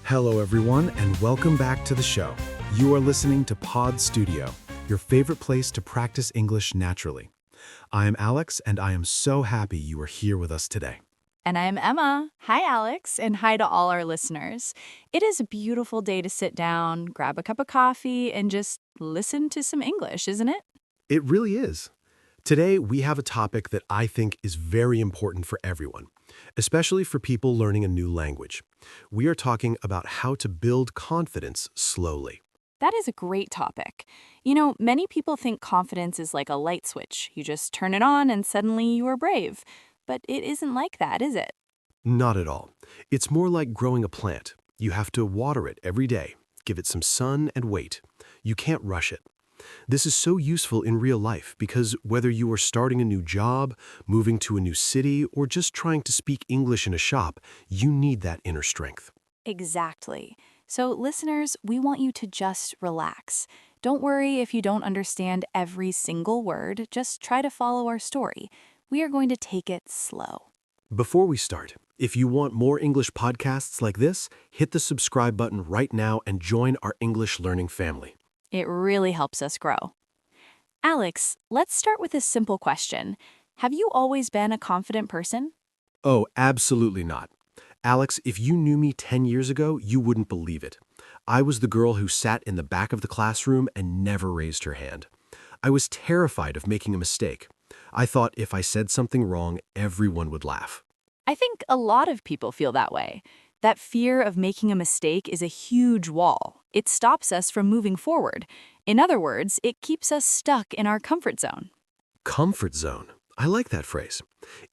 Hello, everyone, and welcome back to the show. You are listening to Pod Studio, your favorite place to practice English naturally. I am Alex, and I am so happy you are here with us today. And I'm Emma. Hi, Alex, and hi to all our listeners. It is a beautiful day to sit down, grab a cup of coffee, and just listen to some English, isn't it? It really is. Today, we have a topic that I think is very important for everyone, especially for people learning a new language. We are talking about how to build confidence slowly. That is a great topic. You know, many people think confidence is like a light switch. You just turn it on and suddenly you are brave. But it isn't like that, is it? Not at all. It's more like growing a plant. You have to water it every day, give it some sun and wait. You can't rush it. This is so useful in real life because whether you are starting a new job, moving to a new city, or just trying to speak English in a shop, you need that inner strength. Exactly. So, listeners, we want you to just relax. Don't worry if you don't understand every single word. Just try to follow our story. We are going to take it slow. Before we start, if you want more English podcasts like this, hit the subscribe button right now and join our English learning family. It really helps us grow. Alex, let's start with a simple question. Have you always been a confident person? Oh, absolutely not. Alex, if you knew me 10 years ago, you wouldn't believe it. I was the girl who sat in the back of the classroom and never raised her hand. I was terrified of making a mistake. I thought if I said something wrong, everyone would laugh. I think a lot of people feel that way. That fear of making a mistake is a huge wall. It stops us from moving forward. In other words, it keeps us stuck in our comfort zone. Comfort zone. I like that phrase.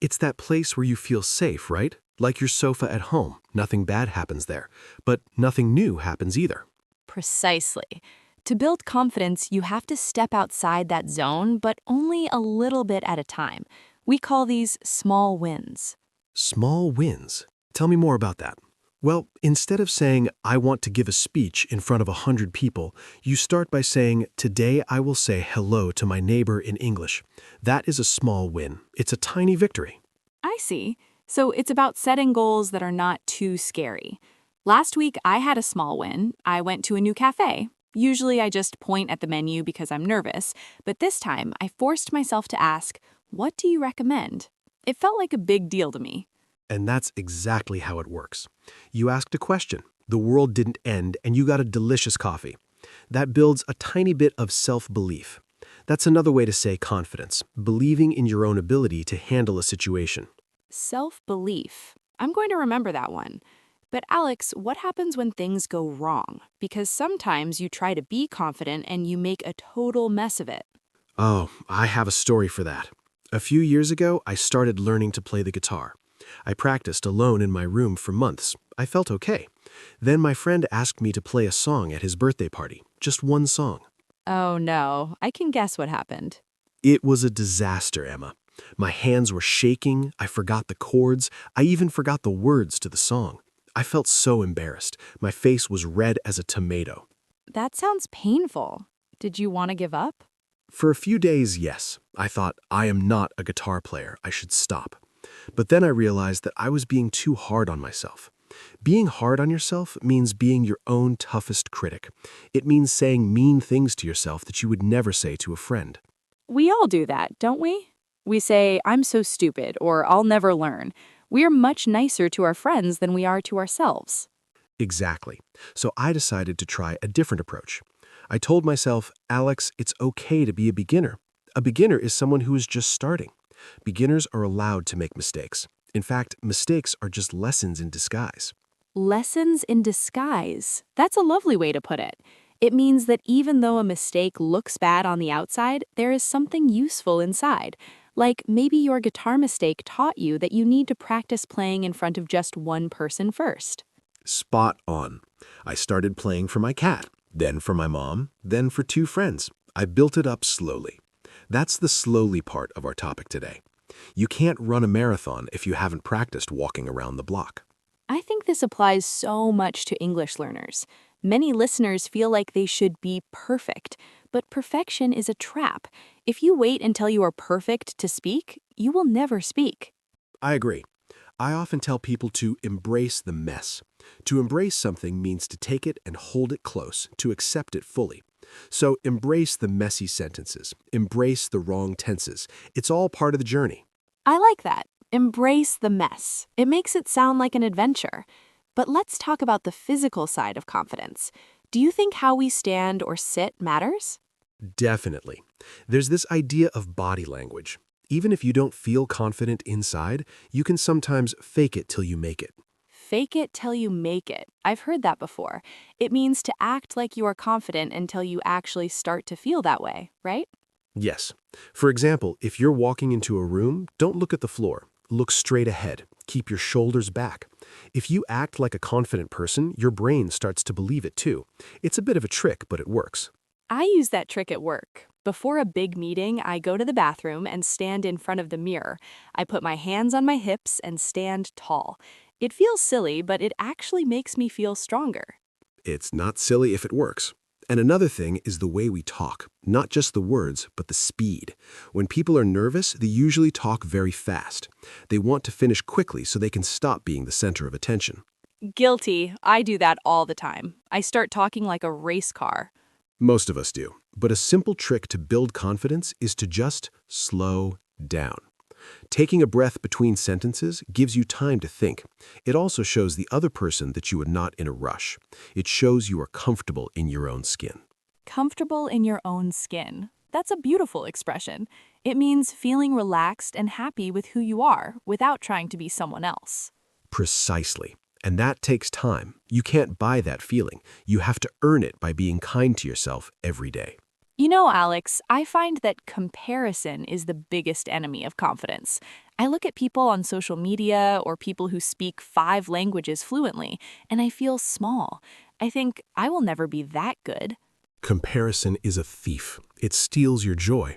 It's that place where you feel safe, right? Like your sofa at home. Nothing bad happens there. But nothing new happens either. Precisely. To build confidence, you have to step outside that zone, but only a little bit at a time. We call these small wins. Small wins. Tell me more about that. Well, instead of saying, I want to give a speech in front of 100 people, you start by saying, today I will say hello to my neighbor in English. That is a small win. It's a tiny victory. I see. So it's about setting goals that are not too scary. Last week, I had a small win. I went to a new cafe. Usually, I just point at the menu because I'm nervous, but this time, I forced myself to ask, what do you recommend? It felt like a big deal to me. And that's exactly how it works. You asked a question, the world didn't end, and you got a delicious coffee. That builds a tiny bit of self-belief. That's another way to say confidence, believing in your own ability to handle a situation. Self-belief. I'm going to remember that one. But Alex, what happens when things go wrong? Because sometimes you try to be confident and you make a total mess of it. Oh, I have a story for that. A few years ago, I started learning to play the guitar. I practiced alone in my room for months. I felt okay. Then my friend asked me to play a song at his birthday party, just one song. Oh no, I can guess what happened. It was a disaster, Emma. My hands were shaking, I forgot the chords, I even forgot the words to the song. I felt so embarrassed. My face was red as a tomato. That sounds painful. Did you want to give up? For a few days, yes. I thought, I am not a guitar player, I should stop. But then I realized that I was being too hard on myself. Being hard on yourself means being your own toughest critic. It means saying mean things to yourself that you would never say to a friend. We all do that, don't we? We say, I'm so stupid, or I'll never learn. We are much nicer to our friends than we are to ourselves. Exactly. So I decided to try a different approach. I told myself, Alex, it's okay to be a beginner. A beginner is someone who is just starting. Beginners are allowed to make mistakes. In fact, mistakes are just lessons in disguise. Lessons in disguise. That's a lovely way to put it. It means that even though a mistake looks bad on the outside, there is something useful inside. Like maybe your guitar mistake taught you that you need to practice playing in front of just one person first. Spot on. I started playing for my cat, then for my mom, then for 2 friends. I built it up slowly. That's the slowly part of our topic today. You can't run a marathon if you haven't practiced walking around the block. I think this applies so much to English learners. Many listeners feel like they should be perfect, but perfection is a trap. If you wait until you are perfect to speak, you will never speak. I agree. I often tell people to embrace the mess. To embrace something means to take it and hold it close, to accept it fully. So embrace the messy sentences, embrace the wrong tenses. It's all part of the journey. I like that. Embrace the mess. It makes it sound like an adventure. But let's talk about the physical side of confidence. Do you think how we stand or sit matters? Definitely. There's this idea of body language. Even if you don't feel confident inside, you can sometimes fake it till you make it. Fake it till you make it. I've heard that before. It means to act like you are confident until you actually start to feel that way, right? Yes. For example, if you're walking into a room, don't look at the floor. Look straight ahead. Keep your shoulders back. If you act like a confident person, your brain starts to believe it too. It's a bit of a trick, but it works. I use that trick at work. Before a big meeting, I go to the bathroom and stand in front of the mirror. I put my hands on my hips and stand tall. It feels silly, but it actually makes me feel stronger. It's not silly if it works. And another thing is the way we talk, not just the words, but the speed. When people are nervous, they usually talk very fast. They want to finish quickly so they can stop being the center of attention. Guilty. I do that all the time. I start talking like a race car. Most of us do. But a simple trick to build confidence is to just slow down. Taking a breath between sentences gives you time to think. It also shows the other person that you are not in a rush. It shows you are comfortable in your own skin. Comfortable in your own skin. That's a beautiful expression. It means feeling relaxed and happy with who you are without trying to be someone else. Precisely. And that takes time. You can't buy that feeling. You have to earn it by being kind to yourself every day. You know, Alex, I find that comparison is the biggest enemy of confidence. I look at people on social media or people who speak 5 languages fluently, and I feel small. I think I will never be that good. Comparison is a thief. It steals your joy.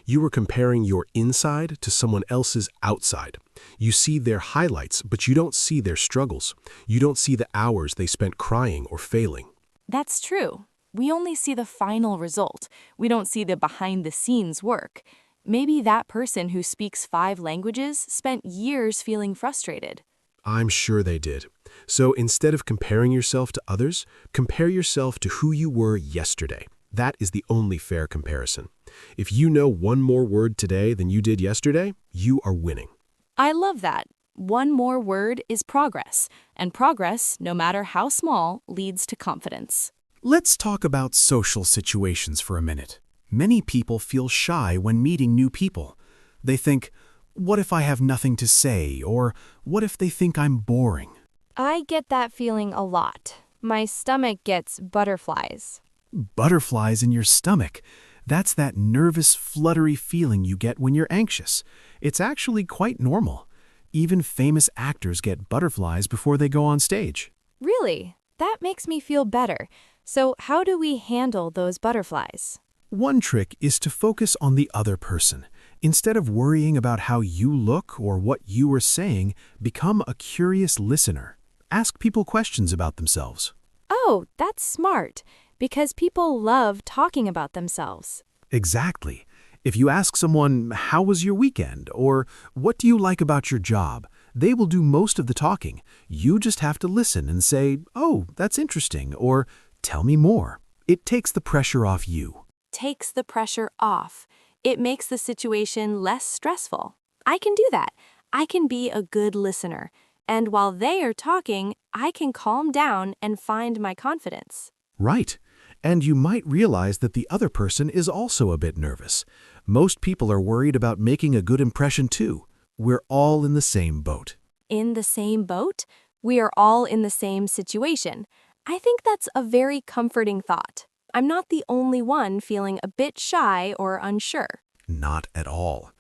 You are comparing your inside to someone else's outside. You see their highlights, but you don't see their struggles. You don't see the hours they spent crying or failing. That's true. We only see the final result. We don't see the behind-the-scenes work. Maybe that person who speaks 5 languages spent years feeling frustrated. I'm sure they did. So instead of comparing yourself to others, compare yourself to who you were yesterday. That is the only fair comparison. If you know one more word today than you did yesterday, you are winning. I love that. One more word is progress, and progress, no matter how small, leads to confidence. Let's talk about social situations for a minute. Many people feel shy when meeting new people. They think, what if I have nothing to say? Or what if they think I'm boring? I get that feeling a lot. My stomach gets butterflies. Butterflies in your stomach. That's that nervous, fluttery feeling you get when you're anxious. It's actually quite normal. Even famous actors get butterflies before they go on stage. Really? That makes me feel better. So how do we handle those butterflies? One trick is to focus on the other person. Instead of worrying about how you look or what you are saying, become a curious listener. Ask people questions about themselves. Oh, that's smart, because people love talking about themselves. Exactly. If you ask someone, how was your weekend? Or what do you like about your job? They will do most of the talking. You just have to listen and say, oh, that's interesting, or tell me more. It takes the pressure off you. Takes the pressure off. It makes the situation less stressful. I can do that. I can be a good listener. And while they are talking, I can calm down and find my confidence. Right. And you might realize that the other person is also a bit nervous. Most people are worried about making a good impression too. We're all in the same boat. In the same boat? We are all in the same situation. I think that's a very comforting thought. I'm not the only one feeling a bit shy or unsure. Not at all.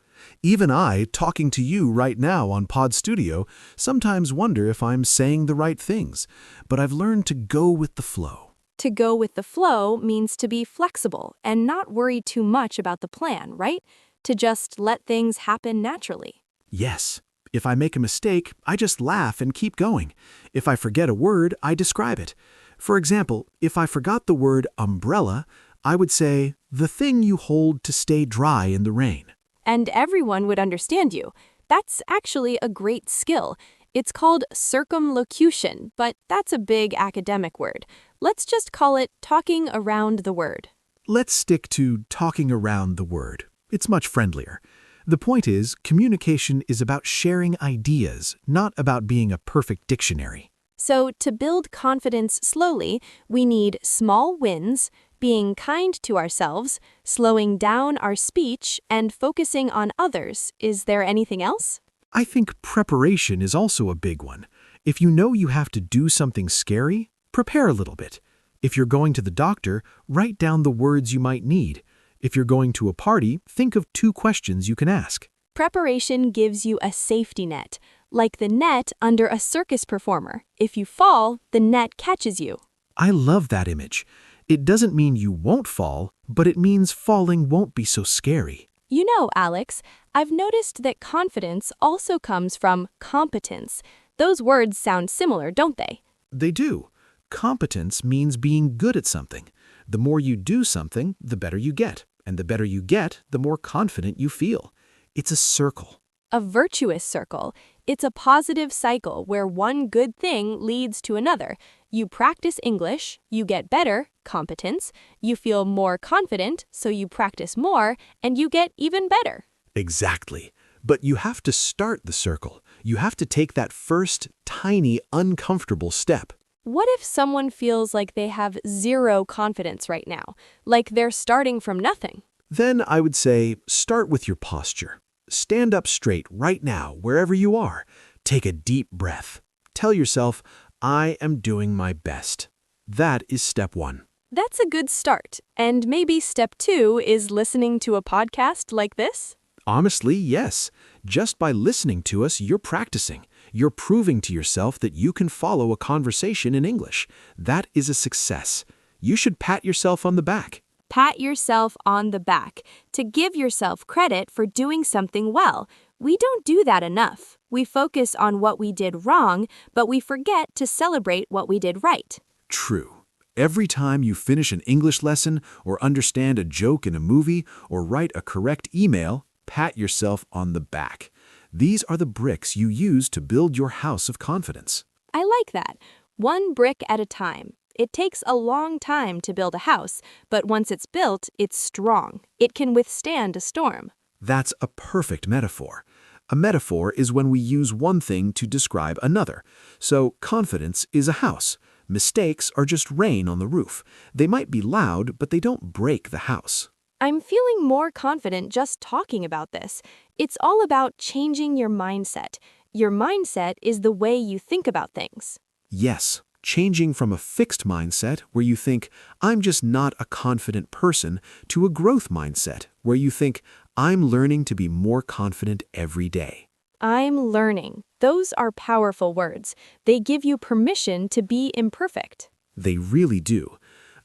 Even I, talking to you right now on Pod Studio, sometimes wonder if I'm saying the right things, but I've learned to go with the flow. To go with the flow means to be flexible and not worry too much about the plan, right? To just let things happen naturally. Yes. If I make a mistake, I just laugh and keep going. If I forget a word, I describe it. For example, if I forgot the word umbrella, I would say, the thing you hold to stay dry in the rain. And everyone would understand you. That's actually a great skill. It's called circumlocution, but that's a big academic word. Let's just call it talking around the word. Let's stick to talking around the word. It's much friendlier. The point is, communication is about sharing ideas, not about being a perfect dictionary. So, to build confidence slowly, we need small wins, being kind to ourselves, slowing down our speech, and focusing on others. Is there anything else? I think preparation is also a big one. If you know you have to do something scary, prepare a little bit. If you're going to the doctor, write down the words you might need. If you're going to a party, think of 2 questions you can ask. Preparation gives you a safety net, like the net under a circus performer. If you fall, the net catches you. I love that image. It doesn't mean you won't fall, but it means falling won't be so scary. You know, Alex, I've noticed that confidence also comes from competence. Those words sound similar, don't they? They do. Competence means being good at something. The more you do something, the better you get. And the better you get, the more confident you feel. It's a circle. A virtuous circle. It's a positive cycle where one good thing leads to another. You practice English, you get better, competence. You feel more confident, so you practice more, and you get even better. Exactly. But you have to start the circle. You have to take that first, tiny, uncomfortable step. What if someone feels like they have zero confidence right now, like they're starting from nothing? Then I would say, start with your posture. Stand up straight right now, wherever you are. Take a deep breath. Tell yourself, I am doing my best. That is step 1. That's a good start. And maybe step 2 is listening to a podcast like this? Honestly, yes. Just by listening to us, you're practicing. You're proving to yourself that you can follow a conversation in English. That is a success. You should pat yourself on the back. Pat yourself on the back to give yourself credit for doing something well. We don't do that enough. We focus on what we did wrong, but we forget to celebrate what we did right. True. Every time you finish an English lesson or understand a joke in a movie or write a correct email, pat yourself on the back. These are the bricks you use to build your house of confidence. I like that. One brick at a time. It takes a long time to build a house, but once it's built, it's strong. It can withstand a storm. That's a perfect metaphor. A metaphor is when we use one thing to describe another. So confidence is a house. Mistakes are just rain on the roof. They might be loud, but they don't break the house. I'm feeling more confident just talking about this. It's all about changing your mindset. Your mindset is the way you think about things. Yes, changing from a fixed mindset where you think, I'm just not a confident person, to a growth mindset where you think, I'm learning to be more confident every day. I'm learning. Those are powerful words. They give you permission to be imperfect. They really do.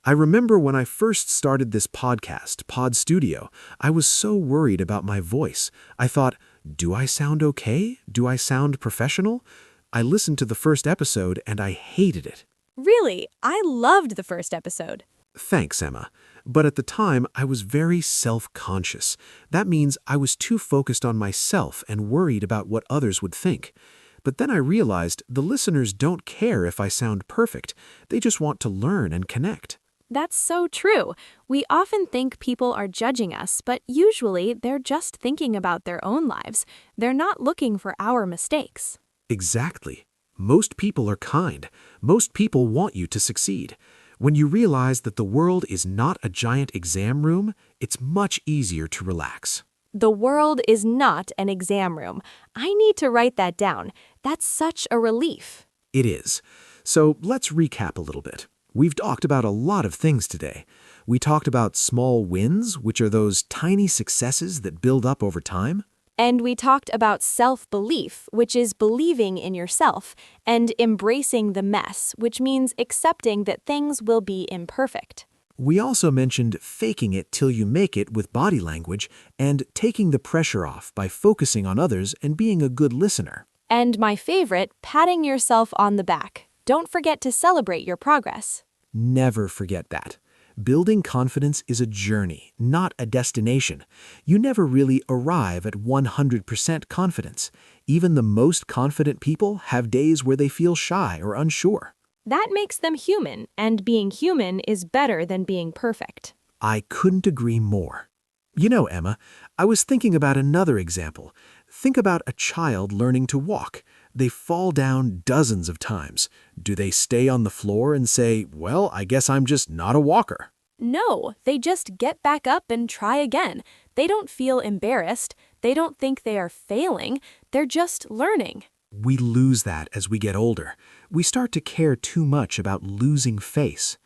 I remember when I first started this podcast, Pod Studio, I was so worried about my voice. I thought, do I sound okay? Do I sound professional? I listened to the first episode and I hated it. Really, I loved the first episode. Thanks, Emma. But at the time, I was very self-conscious. That means I was too focused on myself and worried about what others would think. But then I realized the listeners don't care if I sound perfect. They just want to learn and connect. That's so true. We often think people are judging us, but usually they're just thinking about their own lives. They're not looking for our mistakes. Exactly. Most people are kind. Most people want you to succeed. When you realize that the world is not a giant exam room, it's much easier to relax. The world is not an exam room. I need to write that down. That's such a relief. It is. So let's recap a little bit. We've talked about a lot of things today. We talked about small wins, which are those tiny successes that build up over time. And we talked about self-belief, which is believing in yourself, and embracing the mess, which means accepting that things will be imperfect. We also mentioned faking it till you make it with body language and taking the pressure off by focusing on others and being a good listener. And my favorite, patting yourself on the back. Don't forget to celebrate your progress. Never forget that. Building confidence is a journey, not a destination. You never really arrive at 100% confidence. Even the most confident people have days where they feel shy or unsure. That makes them human, and being human is better than being perfect. I couldn't agree more. You know, Emma, I was thinking about another example. Think about a child learning to walk. They fall down dozens of times. Do they stay on the floor and say, well, I guess I'm just not a walker? No, they just get back up and try again. They don't feel embarrassed. They don't think they are failing. They're just learning. We lose that as we get older. We start to care too much about losing face.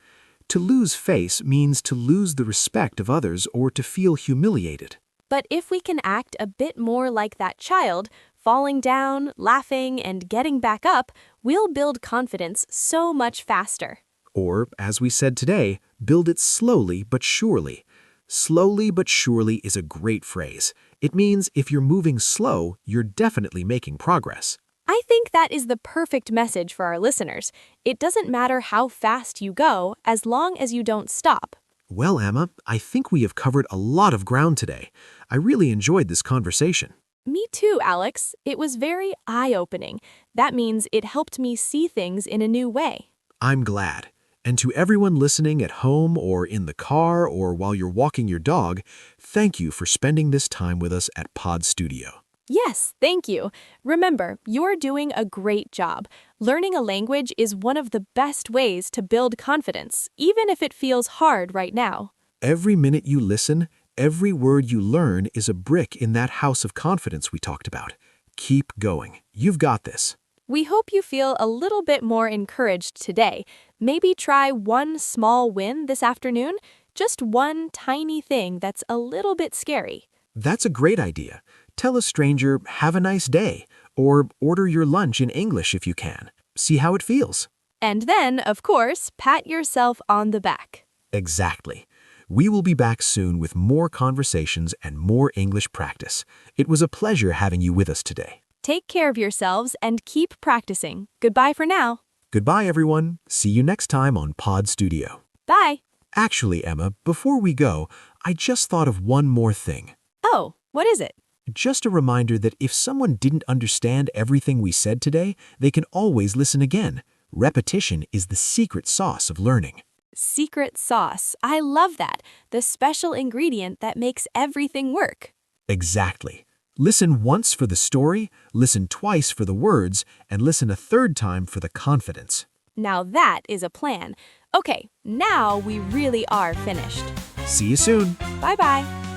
To lose face means to lose the respect of others or to feel humiliated. But if we can act a bit more like that child, falling down, laughing, and getting back up, we'll build confidence so much faster. Or, as we said today, build it slowly but surely. Slowly but surely is a great phrase. It means if you're moving slow, you're definitely making progress. I think that is the perfect message for our listeners. It doesn't matter how fast you go, as long as you don't stop. Well, Emma, I think we have covered a lot of ground today. I really enjoyed this conversation. Me too, Alex. It was very eye-opening. That means it helped me see things in a new way. I'm glad. And to everyone listening at home or in the car or while you're walking your dog, thank you for spending this time with us at Pod Studio. Yes, thank you. Remember, you're doing a great job. Learning a language is one of the best ways to build confidence, even if it feels hard right now. Every minute you listen, every word you learn is a brick in that house of confidence we talked about. Keep going. You've got this. We hope you feel a little bit more encouraged today. Maybe try one small win this afternoon, just one tiny thing that's a little bit scary. That's a great idea. Tell a stranger, have a nice day, or order your lunch in English if you can. See how it feels. And then, of course, pat yourself on the back. Exactly. We will be back soon with more conversations and more English practice. It was a pleasure having you with us today. Take care of yourselves and keep practicing. Goodbye for now. Goodbye, everyone. See you next time on Pod Studio. Bye. Actually, Emma, before we go, I just thought of one more thing. Oh, what is it? Just a reminder that if someone didn't understand everything we said today, they can always listen again. Repetition is the secret sauce of learning. Secret sauce. I love that. The special ingredient that makes everything work. Exactly. Listen once for the story, listen twice for the words, and listen a third time for the confidence. Now that is a plan. Okay, now we really are finished. See you soon. Bye-bye.